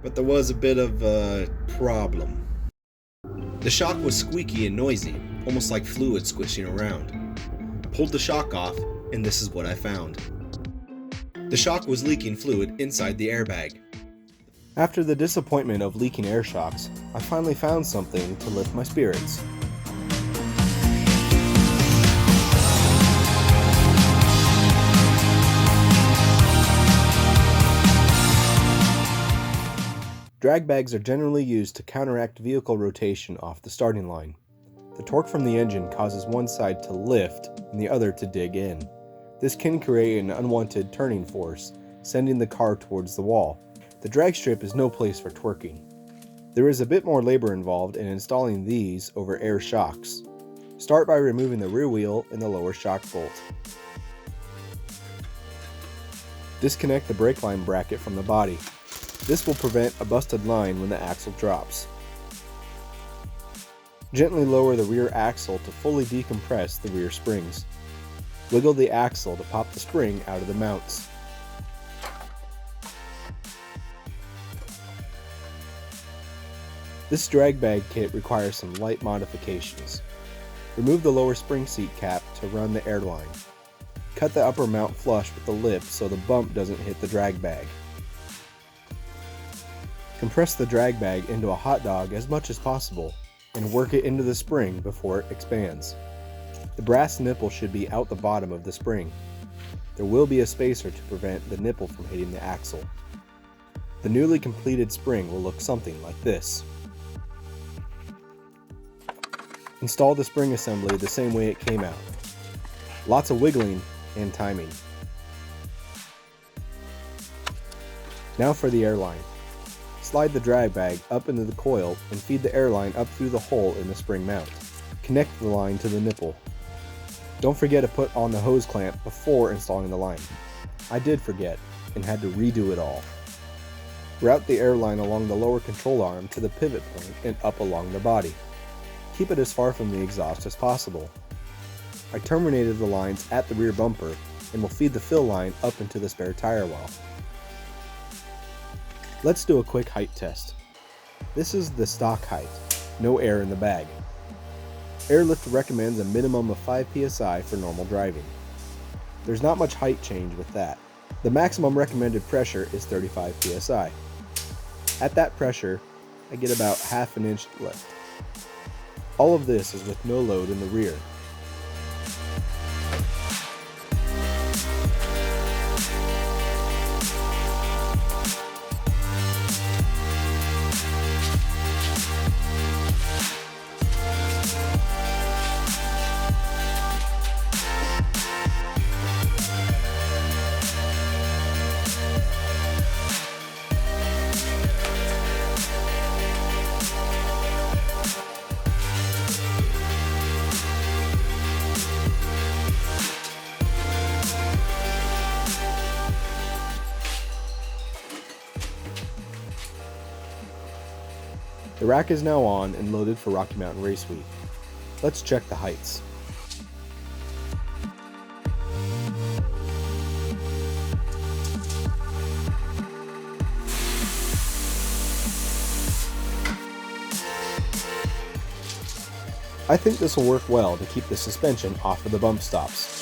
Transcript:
But there was a bit of a problem. The shock was squeaky and noisy, almost like fluid squishing around. Pulled the shock off, and this is what I found. The shock was leaking fluid inside the airbag. After the disappointment of leaking air shocks, I finally found something to lift my spirits. Drag bags are generally used to counteract vehicle rotation off the starting line. The torque from the engine causes one side to lift and the other to dig in. This can create an unwanted turning force, sending the car towards the wall. The drag strip is no place for twerking. There is a bit more labor involved in installing these over air shocks. Start by removing the rear wheel and the lower shock bolt. Disconnect the brake line bracket from the body. This will prevent a busted line when the axle drops. Gently lower the rear axle to fully decompress the rear springs. Wiggle the axle to pop the spring out of the mounts. This drag bag kit requires some light modifications. Remove the lower spring seat cap to run the airline. Cut the upper mount flush with the lip so the bump doesn't hit the drag bag. Compress the drag bag into a hot dog as much as possible and work it into the spring before it expands. The brass nipple should be out the bottom of the spring. There will be a spacer to prevent the nipple from hitting the axle. The newly completed spring will look something like this. Install the spring assembly the same way it came out. Lots of wiggling and timing. Now for the airline. Slide the drag bag up into the coil and feed the airline up through the hole in the spring mount. Connect the line to the nipple. Don't forget to put on the hose clamp before installing the line. I did forget and had to redo it all. Route the airline along the lower control arm to the pivot point and up along the body. Keep it as far from the exhaust as possible. I terminated the lines at the rear bumper and will feed the fill line up into the spare tire well. Let's do a quick height test. This is the stock height, no air in the bag. Airlift recommends a minimum of 5 psi for normal driving. There's not much height change with that. The maximum recommended pressure is 35 psi. At that pressure, I get about half an inch lift. All of this is with no load in the rear. The rack is now on and loaded for Rocky Mountain Race Week. Let's check the heights. I think this will work well to keep the suspension off of the bump stops.